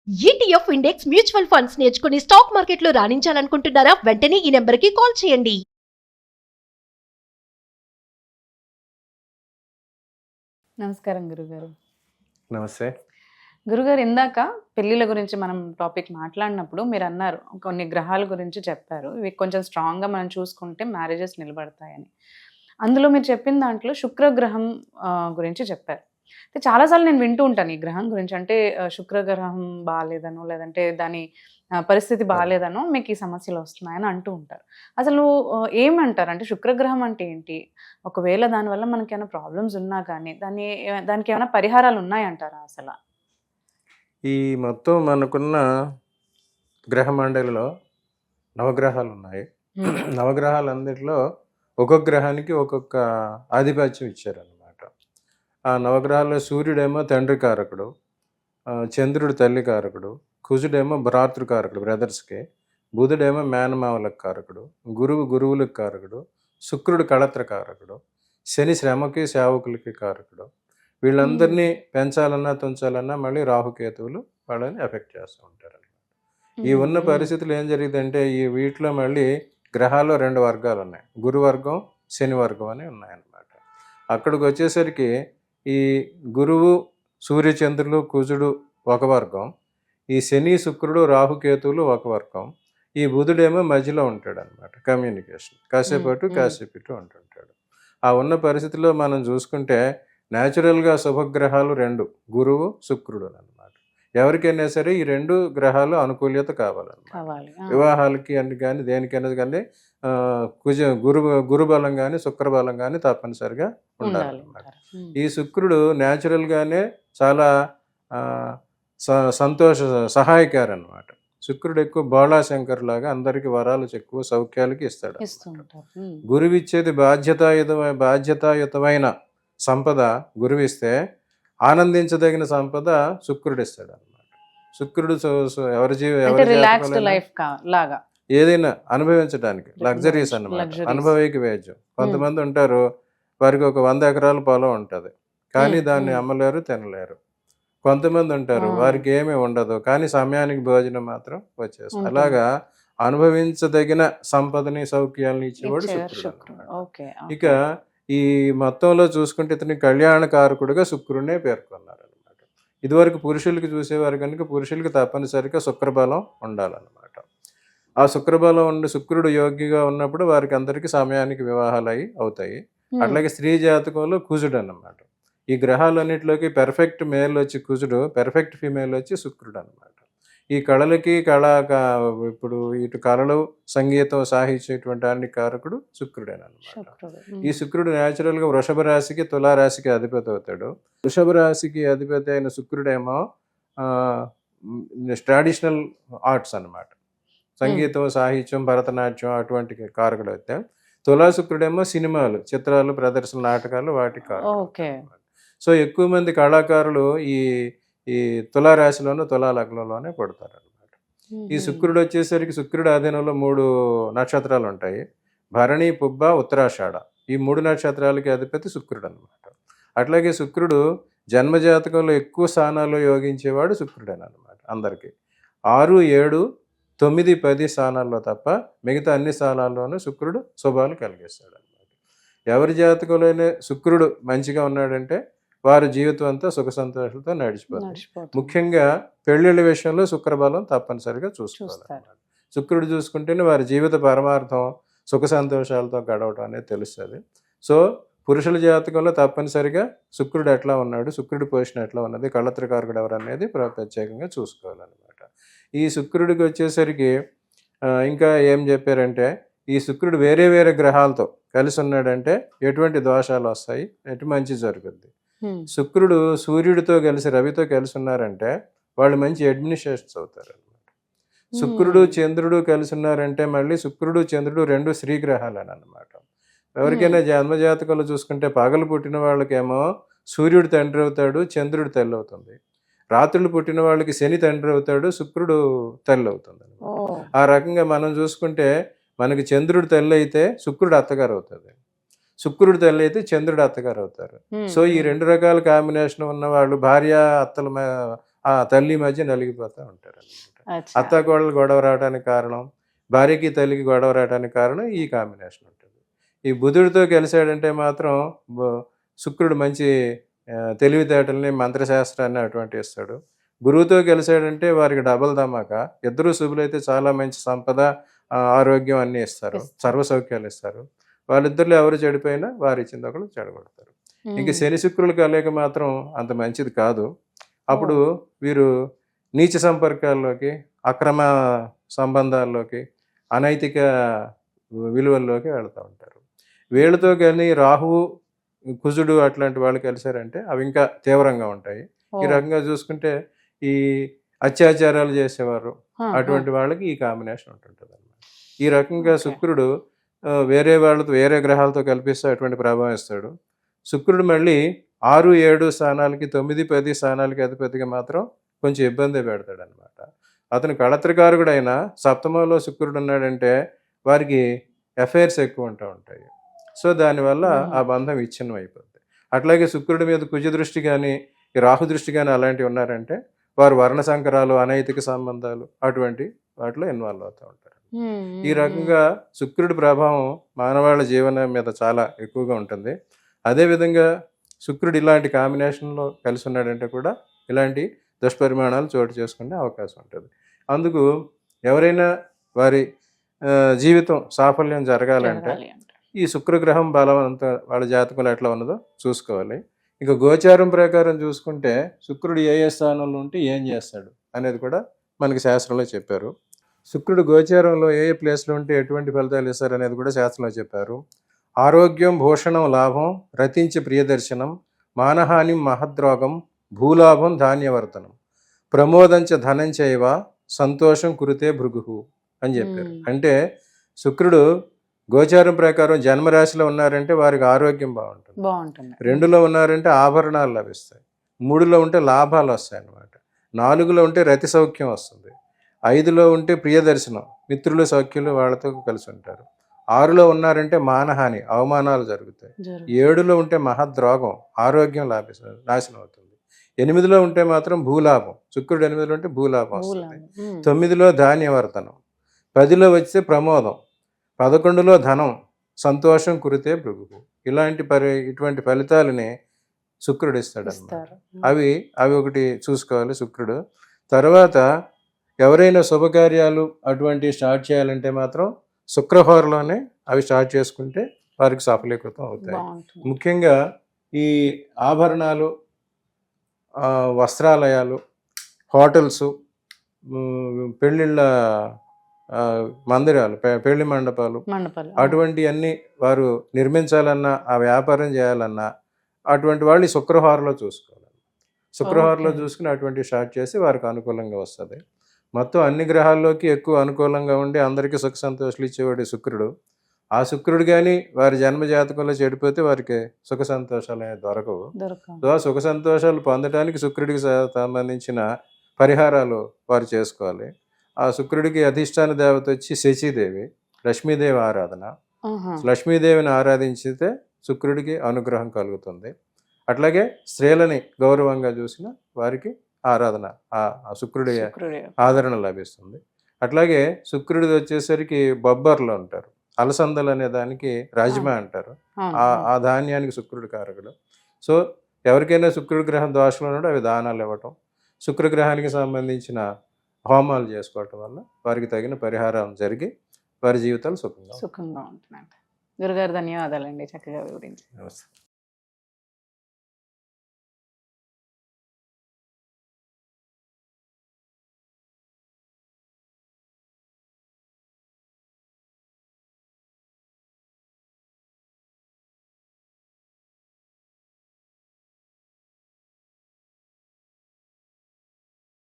ETF index mutual funds నేర్చుకుని stock మార్కెట్లో రాణించాలనుకుంటున్నారా? వెంటనే ఈ నెంబర్కి కాల్ చేయండి. నమస్కారం గురుగారు. నమస్తే. గురుగారు, ఇందాక పెళ్ళిళ్ళ గురించి మనం టాపిక్ మాట్లాడినప్పుడు మీరు అన్నారు, కొన్ని గ్రహాల గురించి చెప్పారు, ఇవి కొంచెం స్ట్రాంగ్గా మనం చూసుకుంటే మ్యారేజెస్ నిలబడతాయని. అందులో మీరు చెప్పిన దాంట్లో శుక్రగ్రహం గురించి చెప్పారు. అయితే చాలాసార్లు నేను వింటూ ఉంటాను ఈ గ్రహం గురించి. అంటే శుక్రగ్రహం బాగాలేదనో, లేదంటే దాని పరిస్థితి బాగాలేదనో మీకు ఈ సమస్యలు వస్తున్నాయని అంటూ ఉంటారు. అసలు ఏమంటారు? అంటే శుక్రగ్రహం అంటే ఏంటి? ఒకవేళ దానివల్ల మనకి ఏమైనా ప్రాబ్లమ్స్ ఉన్నా కానీ దానికి ఏమైనా పరిహారాలు ఉన్నాయంటారా అసలు? ఈ మొత్తం మనకున్న గ్రహ మండలిలో నవగ్రహాలు ఉన్నాయి. నవగ్రహాలందరిలో ఒక్కొక్క గ్రహానికి ఒక్కొక్క ఆధిపత్యం ఇచ్చారనమాట. ఆ నవగ్రహాల్లో సూర్యుడేమో తండ్రి కారకుడు, చంద్రుడు తల్లి కారకుడు, కుజుడేమో భ్రాతృకారకుడు బ్రదర్స్కి, బుధుడేమో మేనమావలకు కారకుడు, గురువు గురువులకు కారకుడు, శుక్రుడు కళత్ర కారకుడు, శని శ్రమకి సేవకులకి కారకుడు. వీళ్ళందరినీ పెంచాలన్నా తుంచాలన్నా మళ్ళీ రాహుకేతువులు వాళ్ళని ఎఫెక్ట్ చేస్తూ ఉంటారు. ఈ ఉన్న పరిస్థితులు ఏం జరిగిందంటే ఈ వీటిలో మళ్ళీ గ్రహాల్లో 2 వర్గాలు ఉన్నాయి. గురువర్గం, శని వర్గం అని ఉన్నాయన్నమాట. అక్కడికి వచ్చేసరికి ఈ గురువు, సూర్యచంద్రులు, కుజుడు ఒక వర్గం, ఈ శని శుక్రుడు రాహుకేతువులు ఒక వర్గం, ఈ బుధుడేమో మధ్యలో ఉంటాడు అనమాట. కమ్యూనికేషన్ కాసేపు అటు కాసేపు ఇటు ఉంటుంటాడు. ఆ ఉన్న పరిస్థితిలో మనం చూసుకుంటే న్యాచురల్గా శుభగ్రహాలు 2, గురువు శుక్రుడు అనమాట. ఎవరికైనా సరే ఈ 2 గ్రహాలు అనుకూల్యత కావాలన్నమాట. వివాహాలకి అన్ని కానీ దేనికైనా కానీ గురుబలం కానీ శుక్రబలం కానీ తప్పనిసరిగా ఉండాలన్నమాట. ఈ శుక్రుడు న్యాచురల్గానే చాలా సహాయకారి అనమాట. శుక్రుడు ఎక్కువ బాళాశంకర్ లాగా అందరికి వరాలు ఎక్కువ సౌఖ్యాలకి ఇస్తాడు. గురువు ఇచ్చేది బాధ్యతాయుతమైన సంపద గురువిస్తే, ఆనందించదగిన సంపద శుక్రుడు ఇస్తాడు అనమాట. శుక్రుడు ఏదైనా అనుభవించడానికి లగ్జరీస్ అన్నమాట, అనుభవైక వేద్యం. కొంతమంది ఉంటారు, వారికి ఒక 100 ఎకరాల పొలం ఉంటుంది కానీ దాన్ని అమ్మలేరు, తినలేరు. కొంతమంది ఉంటారు వారికి ఏమీ ఉండదు కానీ సమయానికి భోజనం మాత్రం వచ్చేస్తుంది. అలాగా అనుభవించదగిన సంపదని సౌఖ్యాలను ఇచ్చేవాడు శుక్రుడు. ఇక ఈ మొత్తంలో చూసుకుంటే ఇతని కళ్యాణకారకుడిగా శుక్రుడినే పేర్కొన్నారు అనమాట. ఇదివరకు పురుషులకి చూసేవారు కనుక పురుషులకి తప్పనిసరిగా శుక్రబలం ఉండాలన్నమాట. ఆ శుక్రబలం ఉండి శుక్రుడు యోగ్యగా ఉన్నప్పుడు వారికి అందరికీ సమయానికి వివాహాలు అవుతాయి. అట్లాగే స్త్రీ జాతకంలో కుజుడు అన్నమాట. ఈ గ్రహాలన్నింటిలోకి పెర్ఫెక్ట్ మేల్ వచ్చి కుజుడు, పెర్ఫెక్ట్ ఫీమేల్ వచ్చి శుక్రుడు అనమాట. ఈ కళలకి ఇప్పుడు ఇటు కళలు, సంగీతం, సాహిత్యం ఇటువంటి అన్ని కారకుడు శుక్రుడేనమాట. ఈ శుక్రుడు న్యాచురల్గా వృషభ రాశికి, తులారాశికి అధిపతి అవుతాడు. వృషభ రాశికి అధిపతి అయిన శుక్రుడేమో ట్రెడిషనల్ ఆర్ట్స్ అనమాట, సంగీతం, సాహిత్యం, భరతనాట్యం అటువంటి కారకుడు అయితే, తులా శుక్రుడేమో సినిమాలు, చిత్రాలు, ప్రదర్శన, నాటకాలు వాటి కారకుడు. సో ఎక్కువ మంది కళాకారులు ఈ తులారాశిలోనూ తులా లగ్నంలోనే పడతారు అనమాట. ఈ శుక్రుడు వచ్చేసరికి శుక్రుడు ఆధీనంలో 3 నక్షత్రాలు ఉంటాయి: భరణి, పుబ్బ, ఉత్తరాషాఢ. ఈ 3 నక్షత్రాలకి అధిపతి శుక్రుడు అనమాట. అట్లాగే శుక్రుడు జన్మజాతకంలో ఎక్కువ స్థానాల్లో యోగించేవాడు శుక్రుడేనమాట. అందరికీ 6, 7, 9, 10 స్థానాల్లో తప్ప మిగతా అన్ని స్థానాల్లోనూ శుక్రుడు శుభాలు కలిగిస్తాడు అనమాట. ఎవరి జాతకంలోనే శుక్రుడు మంచిగా ఉన్నాడంటే వారి జీవితం అంతా సుఖ సంతోషాలతో నడిచిపోతుంది. ముఖ్యంగా పెళ్ళిళ్ళ విషయంలో శుక్రబలం తప్పనిసరిగా చూసుకోవాలి. శుక్రుడు చూసుకుంటేనే వారి జీవిత పరమార్థం సుఖ సంతోషాలతో గడవడం అనేది తెలుస్తుంది. సో పురుషుల జాతకంలో తప్పనిసరిగా శుక్రుడు ఎట్లా ఉన్నాడు, శుక్రుడి పొజిషన్ ఎట్లా ఉన్నది, కళత్రకారకుడు ఎవరు అనేది ప్రత్యేకంగా చూసుకోవాలన్నమాట. ఈ శుక్రుడికి వచ్చేసరికి ఇంకా ఏం చెప్పారంటే, ఈ శుక్రుడు వేరే వేరే గ్రహాలతో కలిసి ఉన్నాడంటే ఎటువంటి దోషాలు వస్తాయి, ఎటు మంచి జరుగుద్ది. శుక్రుడు సూర్యుడితో కలిసి, రవితో కలిసి ఉన్నారంటే వాళ్ళు మంచి అడ్మినిస్ట్రేషన్స్ అవుతారు అనమాట. శుక్రుడు చంద్రుడు కలిసి ఉన్నారంటే మళ్ళీ శుక్రుడు చంద్రుడు 2 స్త్రీ గ్రహాలని అనమాట. ఎవరికైనా జన్మజాతకంలో చూసుకుంటే పగలు పుట్టిన వాళ్ళకేమో సూర్యుడు తండ్రి అవుతాడు, చంద్రుడు తల్లి అవుతుంది. రాత్రులు పుట్టిన వాళ్ళకి శని తండ్రి అవుతాడు, శుక్రుడు తల్లి అవుతుంది. ఆ రకంగా మనం చూసుకుంటే మనకి చంద్రుడు తల్లి అయితే శుక్రుడు అత్తగారు అవుతుంది, శుక్రుడు తల్లి అయితే చంద్రుడు అత్తగారు అవుతారు. సో ఈ 2 రకాల కాంబినేషన్ ఉన్న వాళ్ళు భార్య అత్తల ఆ తల్లి మధ్య నలిగిపోతూ ఉంటారు అనమాట. అచ్చా. అత్తాకోడలు గొడవ రావడానికి కారణం, భార్యకి తల్లికి గొడవ రావడానికి కారణం ఈ కాంబినేషన్ ఉంటుంది. ఈ బుధుడితో కలిశాడంటే మాత్రం శుక్రుడు మంచి తెలివితేటల్ని, మంత్రశాస్త్రాన్ని అటువంటి ఇస్తాడు. గురువుతో కలిశాడంటే వారికి డబల్ ధమాకా. ఇద్దరు శుభులైతే చాలా మంచి సంపద, ఆరోగ్యం అన్నీ ఇస్తారు, సర్వ సౌఖ్యాలు ఇస్తారు. వాళ్ళిద్దరిలో ఎవరు చెడిపోయినా వారు ఇచ్చింది ఒకరు చెడగొడతారు. ఇంక శని శుక్రులు కలయిక మాత్రం అంత మంచిది కాదు. అప్పుడు వీరు నీచ సంపర్కాల్లోకి, అక్రమ సంబంధాల్లోకి, అనైతిక విలువల్లోకి వెళ్తూ ఉంటారు. వీళ్ళతో కానీ రాహువు, కుజుడు అట్లాంటి వాళ్ళు కలిశారంటే అవి ఇంకా తీవ్రంగా ఉంటాయి. ఈ రకంగా చూసుకుంటే ఈ అత్యాచారాలు చేసేవారు అటువంటి వాళ్ళకి ఈ కాంబినేషన్ ఉంటుంటుంది అన్నమాట. ఈ రకంగా శుక్రుడు వేరే వాళ్ళతో, వేరే గ్రహాలతో కల్పిస్తే అటువంటి ప్రభావం ఇస్తాడు. శుక్రుడు మళ్ళీ 6, 7 స్థానాలకి, 9, 10 స్థానాలకి అధిపతిగా మాత్రం కొంచెం ఇబ్బంది పెడతాడు అనమాట. అతను కళత్రకారకుడు అయినా సప్తమంలో శుక్రుడు ఉన్నాడంటే వారికి అఫైర్స్ ఎక్కువ ఉంటాయి. సో దానివల్ల ఆ బంధం విచ్ఛిన్నం అయిపోతుంది. అట్లాగే శుక్రుడి మీద కుజ దృష్టి కానీ, రాహు దృష్టి కానీ అలాంటివి ఉన్నారంటే వారు వర్ణ సంకరాలు, అనైతిక సంబంధాలు అటువంటి వాటిలో ఇన్వాల్వ్ అవుతూ ఉంటారు. ఈ రకంగా శుక్రుడి ప్రభావం మానవాళి జీవనం మీద చాలా ఎక్కువగా ఉంటుంది. అదేవిధంగా శుక్రుడు ఇలాంటి కాంబినేషన్లో కలిసి ఉన్నాడంటే కూడా ఇలాంటి దుష్పరిమాణాలు చోటు చేసుకునే అవకాశం ఉంటుంది. అందుకు ఎవరైనా వారి జీవితం సాఫల్యం జరగాలంటే ఈ శుక్రగ్రహం బలవంత వాళ్ళ జాతకంలో ఎట్లా ఉన్నదో చూసుకోవాలి. ఇక గోచారం ప్రకారం చూసుకుంటే శుక్రుడు ఏ స్థానంలో ఉంటే ఏం చేస్తాడు అనేది కూడా మనకి శాస్త్రంలో చెప్పారు. శుక్రుడు గోచారంలో ఏ ప్లేస్లో ఉంటే ఎటువంటి ఫలితాలు ఇస్తారు అనేది కూడా శాస్త్రంలో చెప్పారు. ఆరోగ్యం, భూషణం, లాభం, రతించి ప్రియదర్శనం, మానహాని, మహద్రోగం, భూలాభం, ధాన్యవర్ధనం, ప్రమోదంచ ధనంచైవ, సంతోషం కురితే భృగు అని చెప్పారు. అంటే శుక్రుడు గోచారం ప్రకారం జన్మరాశిలో ఉన్నారంటే వారికి ఆరోగ్యం బాగుంటుంది. 2లో ఉన్నారంటే ఆభరణాలు లభిస్తాయి. 3లో ఉంటే లాభాలు వస్తాయి అన్నమాట. 4లో ఉంటే రతి సౌఖ్యం వస్తుంది. 5లో ఉంటే ప్రియదర్శనం, మిత్రులు సౌఖ్యులు వాళ్ళతో కలిసి ఉంటారు. 6లో ఉన్నారంటే మానహాని, అవమానాలు జరుగుతాయి. 7లో ఉంటే మహద్రోగం, ఆరోగ్యం నాశనం అవుతుంది. 8లో ఉంటే మాత్రం భూలాభం, శుక్రుడు 8లో ఉంటే భూలాభం వస్తుంది. 9లో ధాన్యవర్ధనం, 10లో వచ్చే ప్రమోదం, 11లో ధనం, సంతోషం కురితే భృగు. ఇటువంటి ఫలితాలని శుక్రుడు ఇస్తాడు అన్నమాట. అవి ఒకటి చూసుకోవాలి శుక్రుడు. తర్వాత ఎవరైనా శుభకార్యాలు అటువంటివి స్టార్ట్ చేయాలంటే మాత్రం శుక్రవారంలోనే అవి స్టార్ట్ చేసుకుంటే వారికి సఫలీకృతం అవుతాయి. ముఖ్యంగా ఈ ఆభరణాలు, వస్త్రాలయాలు, హోటల్స్, పెళ్ళిళ్ళ మందిరాలు, పెళ్లి మండపాలు అటువంటి అన్ని వారు నిర్మించాలన్నా, ఆ వ్యాపారం చేయాలన్నా అటువంటి వాళ్ళు శుక్రవారంలో చూసుకోవాలి. శుక్రవారంలో చూసుకుని అటువంటి స్టార్ట్ చేసి వారికి అనుకూలంగా వస్తుంది. మొత్తం అన్ని గ్రహాల్లోకి ఎక్కువ అనుకూలంగా ఉండి అందరికీ సుఖ సంతోషాలు ఇచ్చేవాడు శుక్రుడు. ఆ శుక్రుడు కానీ వారి జన్మ జాతకంలో చెడిపోతే వారికి సుఖ సంతోషాలు అనేవి దొరకవు. సో సుఖ సంతోషాలు పొందడానికి శుక్రుడికి సంబంధించిన పరిహారాలు వారు చేసుకోవాలి. ఆ శుక్రుడికి అధిష్టాన దేవత వచ్చి శచీదేవి, లక్ష్మీదేవి ఆరాధన. లక్ష్మీదేవిని ఆరాధించితే శుక్రుడికి అనుగ్రహం కలుగుతుంది. అట్లాగే స్త్రీలని గౌరవంగా చూసిన వారికి ఆరాధన, ఆ శుక్రుడి ఆదరణ లభిస్తుంది. అట్లాగే శుక్రుడిది వచ్చేసరికి బొబ్బర్లు అంటారు, అలసందలు అనే దానికి రాజ్మా అంటారు. ఆ ధాన్యానికి శుక్రుడి కారకుడు. సో ఎవరికైనా శుక్రుడి గ్రహం దోషాలు ఉన్నాడో అవి దానాలు ఇవ్వటం, శుక్రగ్రహానికి సంబంధించిన హోమాలు చేసుకోవటం వల్ల వారికి తగిన పరిహారం జరిగి వారి జీవితాలు సుఖంగా ఉంటున్నాయి. గురుగారు ధన్యవాదాలండి, చక్కగా వివరించి. నమస్తే.